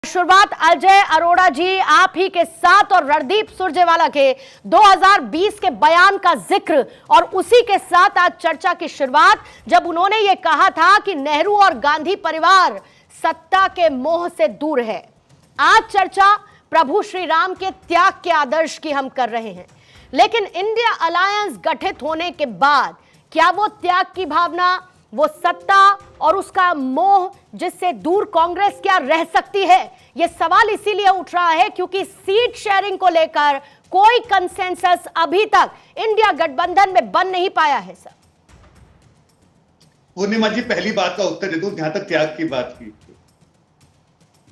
शुरुआत अजय अरोड़ा जी आप ही के साथ और रणदीप सुरजेवाला के 2020 के बयान का जिक्र और उसी के साथ आज चर्चा की शुरुआत जब उन्होंने ये कहा था कि नेहरू और गांधी परिवार सत्ता के मोह से दूर है। आज चर्चा प्रभु श्री राम के त्याग के आदर्श की हम कर रहे हैं, लेकिन इंडिया अलायंस गठित होने के बाद क्या वो त्याग की भावना, वो सत्ता और उसका मोह जिससे दूर कांग्रेस क्या रह सकती है? यह सवाल इसीलिए उठ रहा है क्योंकि सीट शेयरिंग को लेकर कोई कंसेंसस अभी तक इंडिया गठबंधन में बन नहीं पाया है। सर पूर्णिमा जी, पहली बात का उत्तर दे दूं। जहां तक त्याग की बात की,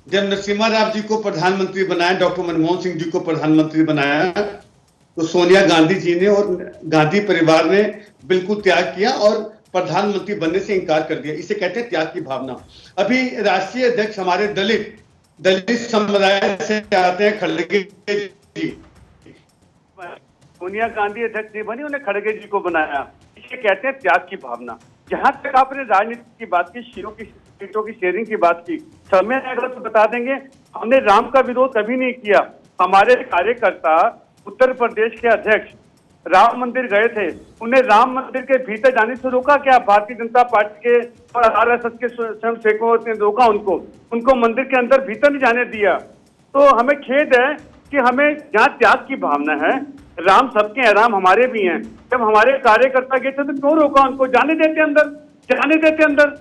जब नरसिम्हा राव जी को प्रधानमंत्री बनाया, डॉक्टर मनमोहन सिंह जी को प्रधानमंत्री बनाया, तो सोनिया गांधी जी ने और गांधी परिवार ने बिल्कुल त्याग किया और प्रधानमंत्री बनने से इंकार कर दिया। इसे कहते हैं त्याग की भावना। अभी राष्ट्रीय अध्यक्ष हमारे दलित समुदाय से आते हैं, खड़गे जी। सोनिया गांधी अध्यक्ष नहीं बनी, उन्हें खड़गे जी को बनाया। इसे कहते हैं त्याग की भावना। जहां तक आपने राजनीति की बात की, सीटों की शेयरिंग की बात की, समय अगर तो बता देंगे, हमने राम का विरोध कभी नहीं किया। हमारे कार्यकर्ता उत्तर प्रदेश के अध्यक्ष राम मंदिर गए थे, उन्हें राम मंदिर के भीतर जाने से रोका क्या? भारतीय जनता पार्टी के और आरएसएस के स्वयंसेवकों ने रोका उनको मंदिर के अंदर भीतर नहीं जाने दिया। तो हमें खेद है कि हमें जहाँ त्याग की भावना है, राम सबके हैं, राम हमारे भी हैं। जब हमारे कार्यकर्ता गए थे तो क्यों रोका उनको? जाने देते अंदर, जाने देते अंदर।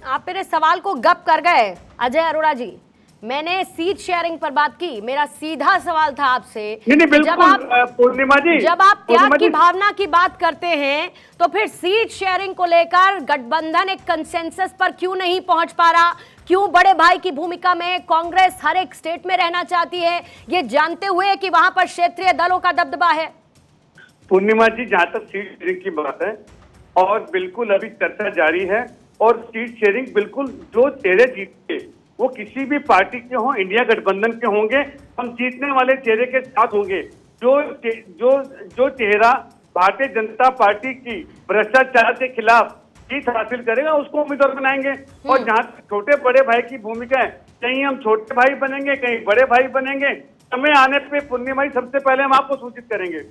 आप मेरे सवाल को गप कर गए अजय अरोड़ा जी। मैंने सीट शेयरिंग पर बात की, मेरा सीधा सवाल था आपसे। पूर्णिमा जी, जब आप त्याग की भावना की बात करते हैं तो फिर सीट शेयरिंग को लेकर गठबंधन एक कंसेंसस पर क्यों नहीं पहुंच पा रहा? क्यों बड़े भाई की भूमिका में कांग्रेस हर एक स्टेट में रहना चाहती है, ये जानते हुए कि वहां पर क्षेत्रीय दलों का दबदबा है? पूर्णिमा जी, जहां तक सीट शेयरिंग की बात है, और बिल्कुल अभी चर्चा जारी है, और सीट शेयरिंग बिल्कुल जो चेहरे जीते वो किसी भी पार्टी के हों, इंडिया गठबंधन के होंगे, हम जीतने वाले चेहरे के साथ होंगे। जो चेहरा भारतीय जनता पार्टी की भ्रष्टाचार के खिलाफ जीत हासिल करेगा उसको उम्मीदवार बनाएंगे। और जहां छोटे बड़े भाई की भूमिका है, कहीं हम छोटे भाई बनेंगे, कहीं बड़े भाई बनेंगे। समय आने पे पूर्णिमा जी सबसे पहले हम आपको सूचित करेंगे।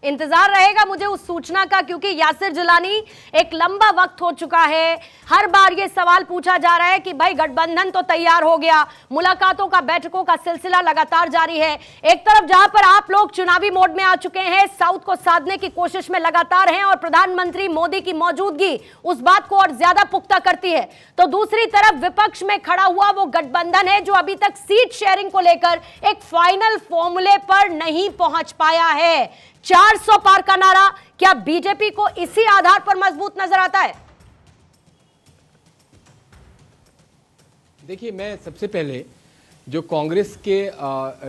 इंतजार रहेगा मुझे उस सूचना का, क्योंकि यासिर जिलानी एक लंबा वक्त हो चुका है, हर बार ये सवाल पूछा जा रहा है कि भाई गठबंधन तो तैयार हो गया, मुलाकातों का, बैठकों का सिलसिला लगातार जारी है। एक तरफ जहां पर आप लोग चुनावी मोड में आ चुके हैं, साउथ को साधने की कोशिश में लगातार हैं और प्रधानमंत्री मोदी की मौजूदगी उस बात को और ज्यादा पुख्ता करती है, तो दूसरी तरफ विपक्ष में खड़ा हुआ वो गठबंधन है जो अभी तक सीट शेयरिंग को लेकर एक फाइनल फॉर्मूले पर नहीं पहुंच पाया है। 400 पार का नारा क्या बीजेपी को इसी आधार पर मजबूत नजर आता है? देखिए, मैं सबसे पहले जो कांग्रेस के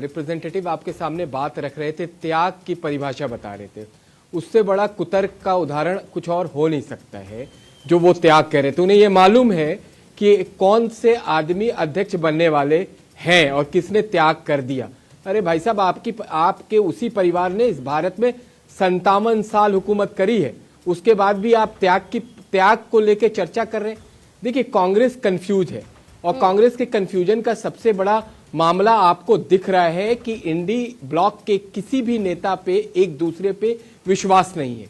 रिप्रेजेंटेटिव आपके सामने बात रख रहे थे, त्याग की परिभाषा बता रहे थे, उससे बड़ा कुतर्क का उदाहरण कुछ और हो नहीं सकता है। जो वो त्याग कह रहे थे, उन्हें ये मालूम है कि कौन से आदमी अध्यक्ष बनने वाले हैं और किसने त्याग कर दिया। अरे भाई साहब, आपके उसी परिवार ने इस भारत में 57 साल हुकूमत करी है, उसके बाद भी आप त्याग को लेकर चर्चा कर रहे हैं। देखिए, कांग्रेस कंफ्यूज है और कांग्रेस के कंफ्यूजन का सबसे बड़ा मामला आपको दिख रहा है कि इंडी ब्लॉक के किसी भी नेता पे एक दूसरे पे विश्वास नहीं है।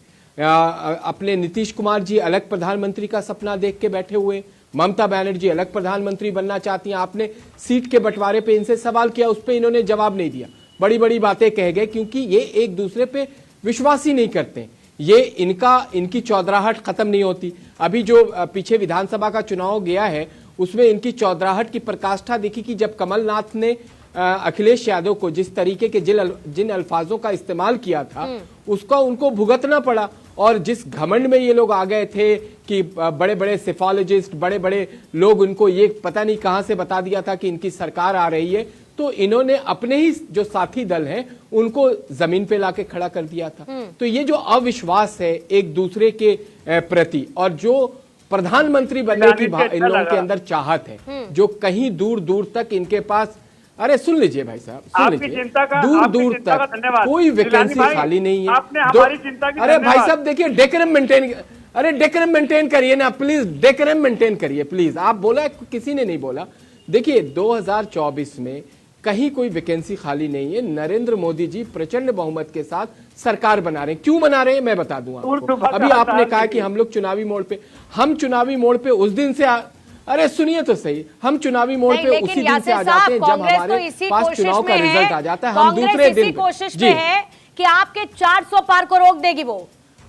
अपने नीतीश कुमार जी अलग प्रधानमंत्री का सपना देख के बैठे हुए, ममता बनर्जी अलग प्रधानमंत्री बनना चाहती हैं। आपने सीट के बंटवारे पे इनसे सवाल किया, उस पर इन्होंने जवाब नहीं दिया, बड़ी बड़ी बातें कह गए, क्योंकि ये एक दूसरे पे विश्वास ही नहीं करते। ये इनकी चौधराहट खत्म नहीं होती। अभी जो पीछे विधानसभा का चुनाव गया है, उसमें इनकी चौधराहट की पराकाष्ठा देखी कि जब कमलनाथ ने अखिलेश यादव को जिस तरीके के जिन अल्फाजों का इस्तेमाल किया था, उसका उनको भुगतना पड़ा। और जिस घमंड में ये लोग आ गए थे कि बड़े बड़े सेफोलॉजिस्ट, बड़े बड़े लोग, उनको ये पता नहीं कहां से बता दिया था कि इनकी सरकार आ रही है, तो इन्होंने अपने ही जो साथी दल हैं उनको जमीन पे लाके खड़ा कर दिया था। तो ये जो अविश्वास है एक दूसरे के प्रति, और जो प्रधानमंत्री बनने की इन लोगों के अंदर चाहत है, जो कहीं दूर दूर तक इनके पास, अरे सुन लीजिए भाई साहब, सुन लीजिए, दूर दूर तक कोई वैकेंसी खाली नहीं है। आपने हमारी चिंता की, अरे भाई साहब देखिए, डेकोरम मेंटेन, अरे डेकोरम मेंटेन करिए ना प्लीज, डेकोरम मेंटेन करिए प्लीज। आप बोला, किसी ने नहीं बोला। देखिए 2024 में कहीं कोई वैकेंसी खाली नहीं है। नरेंद्र मोदी जी प्रचंड बहुमत के साथ सरकार बना रहे हैं। क्यों बना रहे हैं मैं बता दूं आपको। अभी आपने कहा कि हम लोग चुनावी मोड़ पे, हम चुनावी मोड़ पे उस दिन से अरे सुनिए तो सही, हम चुनावी मोड़ पे उसी दिन से आ जाते हैं जब हमारे पास चुनाव का रिजल्ट आ जाता है। हम दूसरे दिन कोशिश में है कि आपके 400 पार को रोक देगी वो,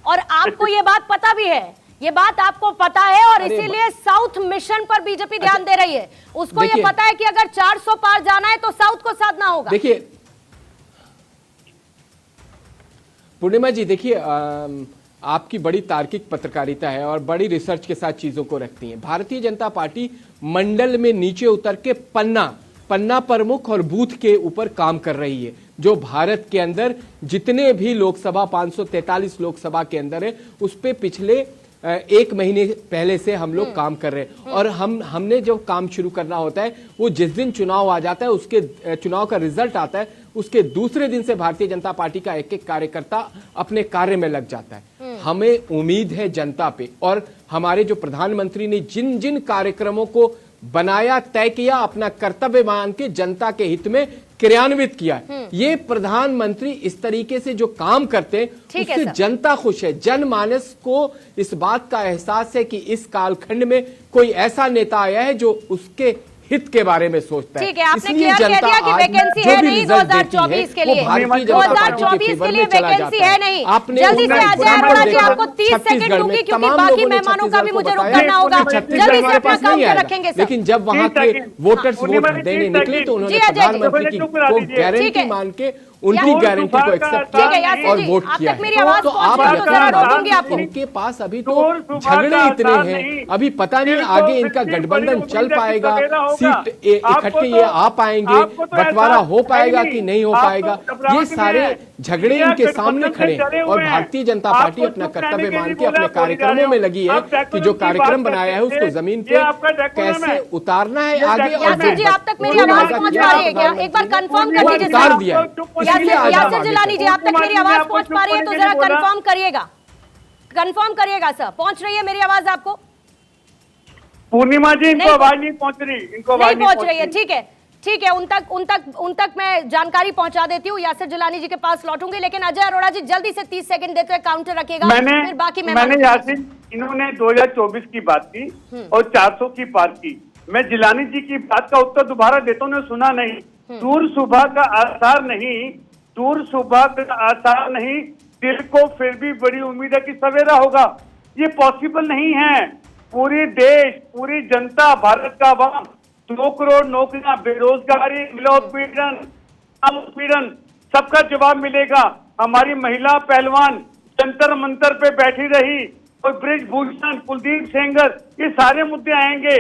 और आपको ये बात पता भी है, ये बात आपको पता है, और इसीलिए साउथ मिशन पर बीजेपी ध्यान दे रही है। उसको ये पता है कि अगर 400 पार जाना है तो साउथ को साधना होगा। देखिए पूर्णिमा जी, देखिए आपकी बड़ी तार्किक पत्रकारिता है और बड़ी रिसर्च के साथ चीजों को रखती है। भारतीय जनता पार्टी मंडल में नीचे उतर के पन्ना प्रमुख और बूथ के ऊपर काम कर रही है। जो भारत के अंदर जितने भी लोकसभा 543 लोकसभा के अंदर है, उस पे पिछले 1 महीने पहले से हम लोग काम कर रहे हैं। और हमने जो काम शुरू करना होता है वो जिस दिन चुनाव आ जाता है, उसके चुनाव का रिजल्ट आता है, उसके दूसरे दिन से भारतीय जनता पार्टी का एक एक कार्यकर्ता अपने कार्य में लग जाता है। हमें उम्मीद है जनता पे, और हमारे जो प्रधानमंत्री ने जिन जिन कार्यक्रमों को बनाया, तय किया, अपना कर्तव्य मान के जनता के हित में क्रियान्वित किया, ये प्रधानमंत्री इस तरीके से जो काम करते हैं उससे जनता खुश है। जनमानस को इस बात का एहसास है कि इस कालखंड में कोई ऐसा नेता आया है जो उसके हित के बारे में सोचता है। ठीक है, आपने क्लियर कह दिया कि वैकेंसी है नहीं 2024 के लिए, 2024 के लिए वैकेंसी है नहीं। जल्दी से अजय अरोड़ा जी, आपको 30 सेकंड दूंगी क्योंकि बाकी मेहमानों का भी मुझे रुक करना होगा। जल्दी से अपना काम कर रखेंगे सर। लेकिन जब वहां के वोटर्स वोट देने निकले तो उन्होंने प्रधानमंत्री को गारंटी मान के उनकी गारंटी को एक्सेप्ट किया और वोट किया। तो आप इनके पास अभी तो झगड़े इतने हैं, अभी पता नहीं आगे इनका गठबंधन चल पाएगा, सीट इकट्ठे ये आ पाएंगे, बंटवारा हो पाएगा कि नहीं हो पाएगा, ये सारे झगड़े इनके सामने खड़े हैं। और भारतीय जनता पार्टी अपना कर्तव्य मान के अपने कार्यक्रमों में लगी है कि जो कार्यक्रम बनाया है उसको जमीन पे कैसे उतारना है आगे। और जी, आप तक मेरी आवाज पहुंच पा रही है क्या? एक बार कंफर्म कर दीजिए। उतार दिया यासिर जिलानी जी, आप तक मेरी आवाज पहुंच पा रही है तो जरा कंफर्म करिएगा, कंफर्म करिएगा सर, पहुंच रही है मेरी आवाज आपको? पूर्णिमा जी, इनको आवाज नहीं पहुंच रही, इनको आवाज नहीं पहुंच रही है। ठीक है, ठीक है, उन तक मैं जानकारी पहुंचा देती हूँ। यासिर जिलानी जी के पास लौटूंगी, लेकिन अजय अरोड़ा जी जल्दी से 30 सेकंड देते हुए काउंटर रखिएगा। फिर बाकी मैंने यासिर, इन्होंने 2024 की बात की और 400 की बात की। मैं जिलानी जी की बात का उत्तर दोबारा देता हूँ, सुना नहीं। दूर सुबह का आसार नहीं, दूर सुबह का आसार नहीं, दिल को फिर भी बड़ी उम्मीद है कि सवेरा होगा। ये पॉसिबल नहीं है। पूरी देश, पूरी जनता, भारत का आवाम, 2 करोड़ नौकरियां, बेरोजगारी, उत्पीड़न, सबका जवाब मिलेगा। हमारी महिला पहलवान जंतर मंतर पे बैठी रही, और ब्रिजभूषण, कुलदीप सेंगर, ये सारे मुद्दे आएंगे।